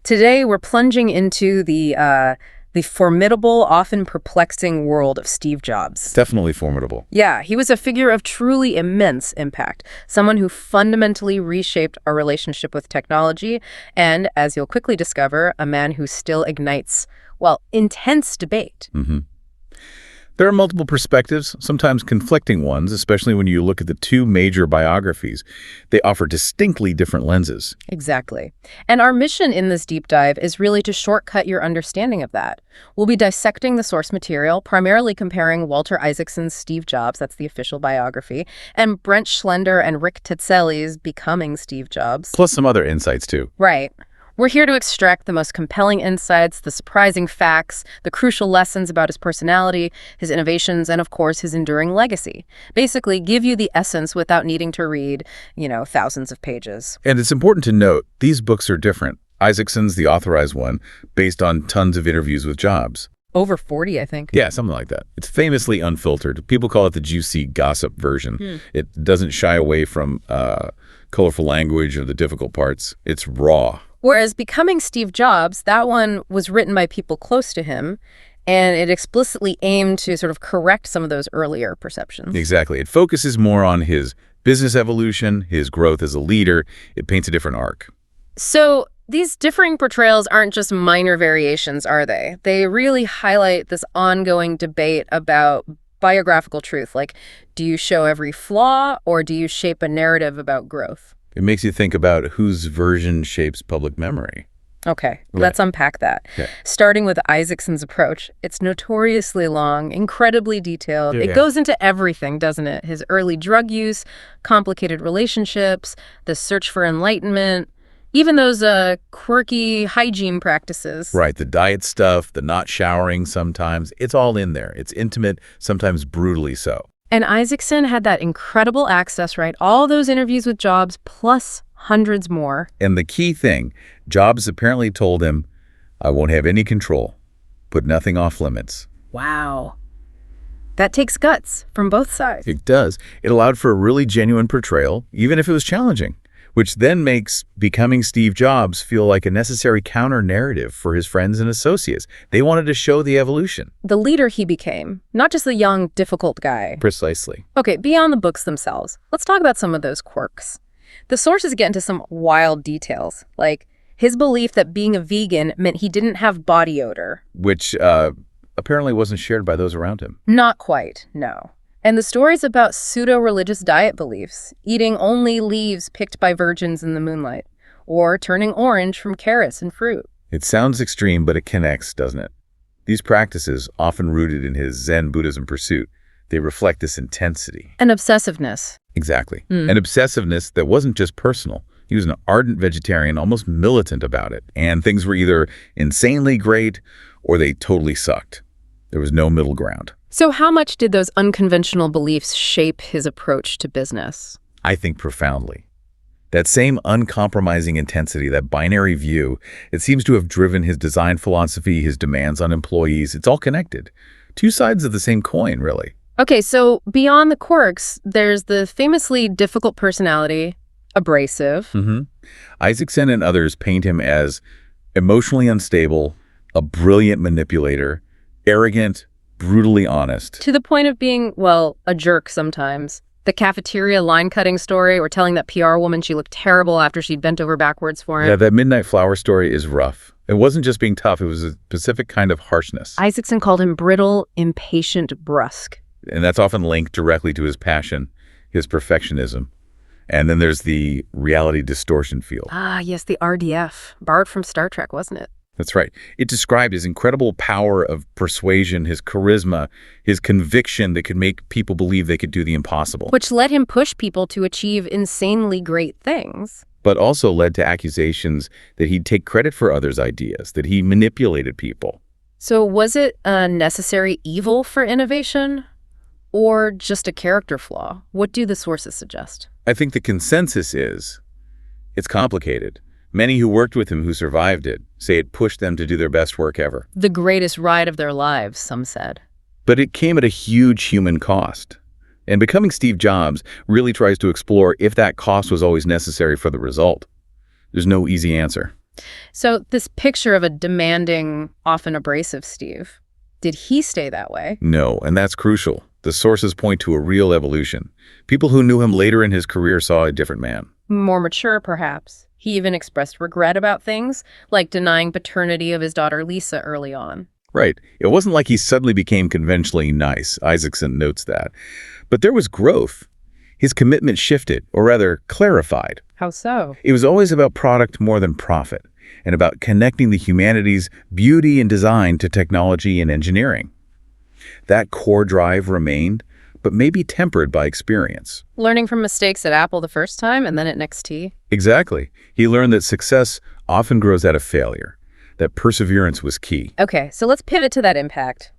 Today, we're plunging into the formidable, often perplexing world of Steve Jobs. Definitely formidable. Yeah, he was a figure of truly immense impact, someone who fundamentally reshaped our relationship with technology, and, as you'll quickly discover, a man who still ignites, well, intense debate. There are multiple perspectives, sometimes conflicting ones, especially when you look at the two major biographies. They offer distinctly different lenses. Exactly. And our mission in this deep dive is really to shortcut your understanding of that. We'll be dissecting the source material, primarily comparing Walter Isaacson's Steve Jobs, that's the official biography, and Brent Schlender and Rick Tetzelli's Becoming Steve Jobs. Plus some other insights, too. Right. We're here to extract the most compelling insights, the surprising facts, the crucial lessons about his personality, his innovations, and of course, his enduring legacy. Basically, give you the essence without needing to read, thousands of pages. And it's important to note, these books are different. Isaacson's the authorized one, based on tons of interviews with Jobs. Over 40, I think. Yeah, something like that. It's famously unfiltered. People call it the juicy gossip version. It doesn't shy away from colorful language or the difficult parts. It's raw. Whereas Becoming Steve Jobs, that one was written by people close to him, and it explicitly aimed to sort of correct some of those earlier perceptions. Exactly. It focuses more on his business evolution, his growth as a leader. It paints a different arc. So these differing portrayals aren't just minor variations, are they? They really highlight this ongoing debate about biographical truth. Like, do you show every flaw, or do you shape a narrative about growth? It makes you think about whose version shapes public memory. Okay, let's unpack that. Okay. Starting with Isaacson's approach, it's notoriously long, incredibly detailed. It goes into everything, doesn't it? His early drug use, complicated relationships, the search for enlightenment, even those quirky hygiene practices. Right, the diet stuff, the not showering sometimes, it's all in there. It's intimate, sometimes brutally so. And Isaacson had that incredible access, right? All those interviews with Jobs, plus hundreds more. And the key thing, Jobs apparently told him, I won't have any control. Put nothing off limits. Wow. That takes guts from both sides. It does. It allowed for a really genuine portrayal, even if it was challenging, which then makes Becoming Steve Jobs feel like a necessary counter-narrative for his friends and associates. They wanted to show the evolution. The leader he became, not just the young, difficult guy. Precisely. Okay, beyond the books themselves, let's talk about some of those quirks. The sources get into some wild details, like his belief that being a vegan meant he didn't have body odor. Which apparently wasn't shared by those around him. Not quite, no. And the stories about pseudo-religious diet beliefs, eating only leaves picked by virgins in the moonlight, or turning orange from carrots and fruit. It sounds extreme, but it connects, doesn't it? These practices, often rooted in his Zen Buddhism pursuit, they reflect this intensity. And obsessiveness. Exactly. An obsessiveness that wasn't just personal. He was an ardent vegetarian, almost militant about it. And things were either insanely great or they totally sucked. There was no middle ground. So how much did those unconventional beliefs shape his approach to business? I think profoundly. That same uncompromising intensity, that binary view, it seems to have driven his design philosophy, his demands on employees. It's all connected. Two sides of the same coin, really. Okay, so beyond the quirks, there's the famously difficult personality, abrasive. Isaacson and others paint him as emotionally unstable, a brilliant manipulator, arrogant, brutally honest. To the point of being, well, a jerk sometimes. The cafeteria line-cutting story, or telling that PR woman she looked terrible after she'd bent over backwards for him. Yeah, that midnight flower story is rough. It wasn't just being tough, it was a specific kind of harshness. Isaacson called him brittle, impatient, brusque. And that's often linked directly to his passion, his perfectionism. And then there's the reality distortion field. Ah, yes, the RDF. Borrowed from Star Trek, wasn't it? That's right. It described his incredible power of persuasion, his charisma, his conviction that could make people believe they could do the impossible. Which let him push people to achieve insanely great things. But also led to accusations that he'd take credit for others' ideas, that he manipulated people. So was it a necessary evil for innovation? Or just a character flaw? What do the sources suggest? I think the consensus is it's complicated. Many who worked with him who survived it say it pushed them to do their best work ever. The greatest ride of their lives, some said. But it came at a huge human cost. And Becoming Steve Jobs really tries to explore if that cost was always necessary for the result. There's no easy answer. So this picture of a demanding, often abrasive Steve, did he stay that way? No, and that's crucial. The sources point to a real evolution. People who knew him later in his career saw a different man. More mature, perhaps. He even expressed regret about things, like denying paternity of his daughter Lisa early on. Right. It wasn't like he suddenly became conventionally nice. Isaacson notes that. But there was growth. His commitment shifted, or rather, clarified. How so? It was always about product more than profit, and about connecting the humanities, beauty and design to technology and engineering. That core drive remained, but maybe tempered by experience. Learning from mistakes at Apple the first time and then at NXT? Exactly. He learned that success often grows out of failure, that perseverance was key. Okay, so let's pivot to that impact.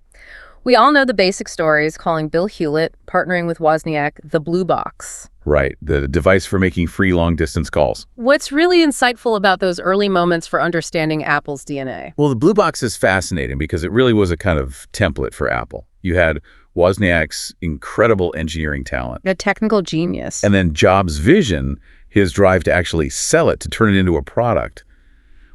We all know the basic stories, calling Bill Hewlett, partnering with Wozniak, the blue box. Right, the device for making free long-distance calls. What's really insightful about those early moments for understanding Apple's DNA? Well, the blue box is fascinating because it really was a kind of template for Apple. You had Wozniak's incredible engineering talent. A technical genius. And then Jobs' vision, his drive to actually sell it, to turn it into a product.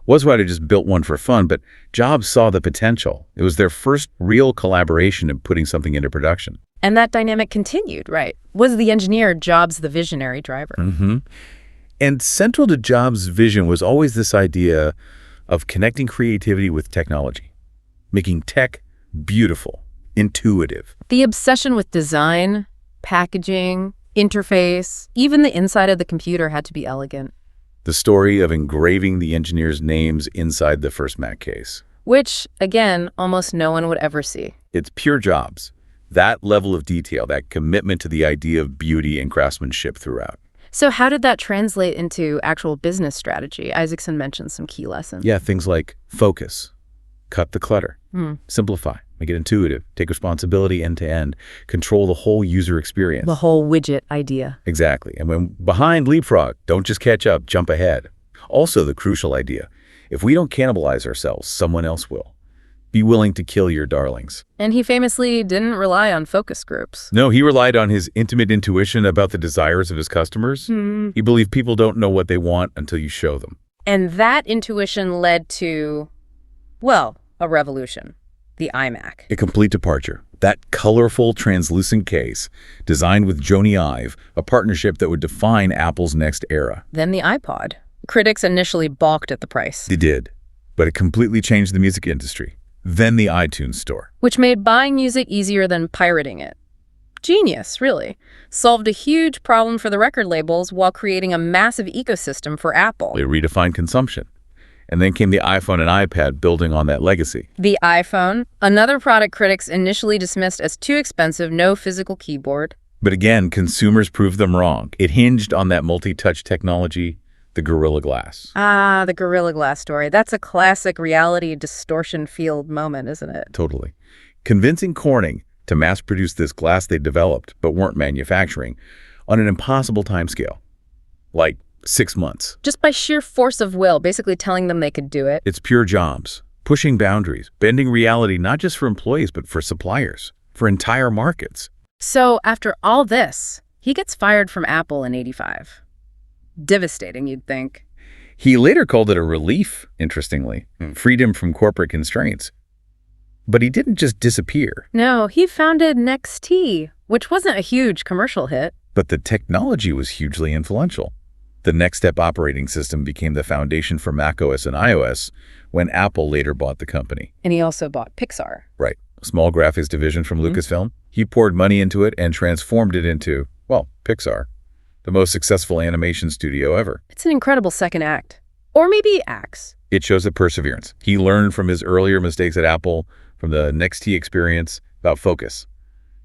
Wozniak just built one for fun, but Jobs saw the potential. It was their first real collaboration in putting something into production. And that dynamic continued, right? Was the engineer, Jobs the visionary driver? Mm-hmm. And central to Jobs' vision was always this idea of connecting creativity with technology, making tech beautiful, intuitive. The obsession with design, packaging, interface, even the inside of the computer had to be elegant. The story of engraving the engineers' names inside the first Mac case. Which, again, almost no one would ever see. It's pure Jobs. That level of detail, that commitment to the idea of beauty and craftsmanship throughout. So how did that translate into actual business strategy? Isaacson mentioned some key lessons. Yeah, things like focus, cut the clutter, simplify, make it intuitive, take responsibility end to end, control the whole user experience. The whole widget idea. Exactly. And when behind, leapfrog, don't just catch up, jump ahead. Also the crucial idea, if we don't cannibalize ourselves, someone else will. Be willing to kill your darlings. And he famously didn't rely on focus groups. No, he relied on his intimate intuition about the desires of his customers. He believed people don't know what they want until you show them. And that intuition led to, well, a revolution. The iMac. A complete departure. That colorful, translucent case, designed with Jony Ive, a partnership that would define Apple's next era. Then the iPod. Critics initially balked at the price. They did, but it completely changed the music industry. Then the iTunes Store. Which made buying music easier than pirating it. Genius, really. Solved a huge problem for the record labels while creating a massive ecosystem for Apple. It redefined consumption. And then came the iPhone and iPad building on that legacy. The iPhone, another product critics initially dismissed as too expensive, no physical keyboard. But again, consumers proved them wrong. It hinged on that multi-touch technology, the Gorilla Glass. Ah, the Gorilla Glass story. That's a classic reality distortion field moment, isn't it? Totally. Convincing Corning to mass-produce this glass they developed but weren't manufacturing on an impossible timescale. Like 6 months. Just by sheer force of will, basically telling them they could do it. It's pure Jobs, pushing boundaries, bending reality not just for employees but for suppliers, for entire markets. So after all this, he gets fired from Apple in '85. Devastating, you'd think. He later called it a relief, interestingly, freedom from corporate constraints. But he didn't just disappear. No, he founded NXT, which wasn't a huge commercial hit. But the technology was hugely influential. The Next Step operating system became the foundation for macOS and iOS when Apple later bought the company. And he also bought Pixar. Right. A small graphics division from Lucasfilm. He poured money into it and transformed it into, well, Pixar. The most successful animation studio ever. It's an incredible second act. Or maybe acts. It shows a perseverance. He learned from his earlier mistakes at Apple, from the NXT experience, about focus.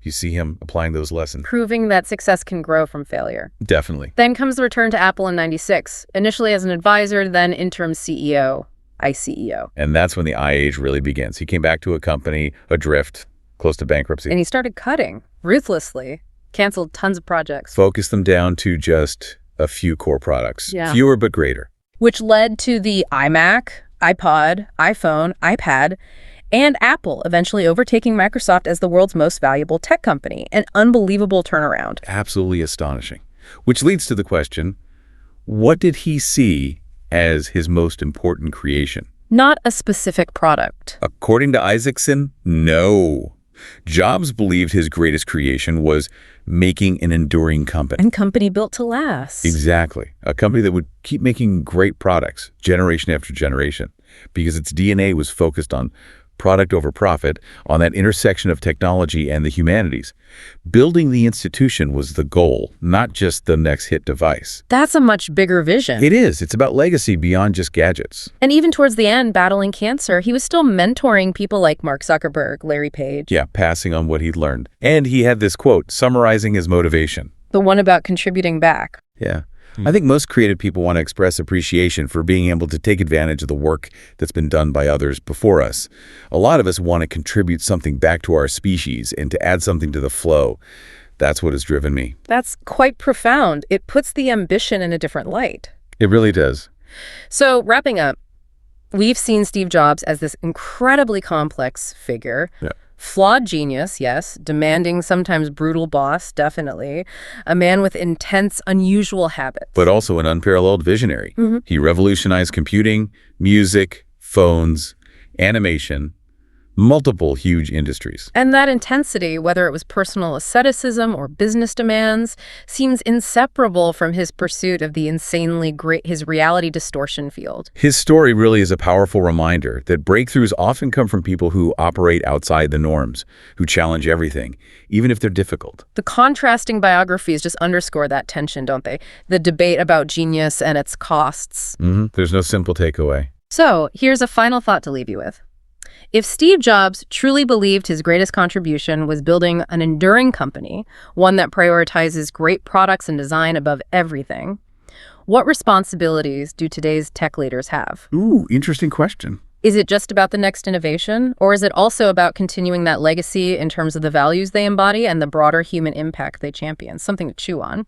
You see him applying those lessons. Proving that success can grow from failure. Definitely. Then comes the return to Apple in '96, initially as an advisor, then interim CEO, ICEO. And that's when the I-Age really begins. He came back to a company adrift, close to bankruptcy. And he started cutting, ruthlessly. Canceled tons of projects. Focused them down to just a few core products. Yeah. Fewer but greater. Which led to the iMac, iPod, iPhone, iPad, and Apple eventually overtaking Microsoft as the world's most valuable tech company. An unbelievable turnaround. Absolutely astonishing. Which leads to the question, what did he see as his most important creation. Not a specific product. According to Isaacson, no. Jobs believed his greatest creation was making an enduring company. And company built to last. Exactly. A company that would keep making great products generation after generation because its DNA was focused on product over profit, on that intersection of technology and the humanities. Building the institution was the goal, not just the next hit device. That's a much bigger vision. It is. It's about legacy beyond just gadgets. And even towards the end, battling cancer, he was still mentoring people like Mark Zuckerberg, Larry Page. Yeah, passing on what he'd learned. And he had this quote summarizing his motivation. The one about contributing back. Yeah. I think most creative people want to express appreciation for being able to take advantage of the work that's been done by others before us. A lot of us want to contribute something back to our species and to add something to the flow. That's what has driven me. That's quite profound. It puts the ambition in a different light. It really does. So, wrapping up, we've seen Steve Jobs as this incredibly complex figure. Yeah. Flawed genius, yes. Demanding, sometimes brutal boss, definitely. A man with intense, unusual habits. But also an unparalleled visionary. He revolutionized computing, music, phones, animation, multiple huge industries. And that intensity, whether it was personal asceticism or business demands, seems inseparable from his pursuit of the insanely great, his reality distortion field. His story really is a powerful reminder that breakthroughs often come from people who operate outside the norms, who challenge everything, even if they're difficult. The contrasting biographies just underscore that tension, don't they? The debate about genius and its costs. There's no simple takeaway. So, here's a final thought to leave you with. If Steve Jobs truly believed his greatest contribution was building an enduring company, one that prioritizes great products and design above everything, what responsibilities do today's tech leaders have? Ooh, interesting question. Is it just about the next innovation, or is it also about continuing that legacy in terms of the values they embody and the broader human impact they champion? Something to chew on.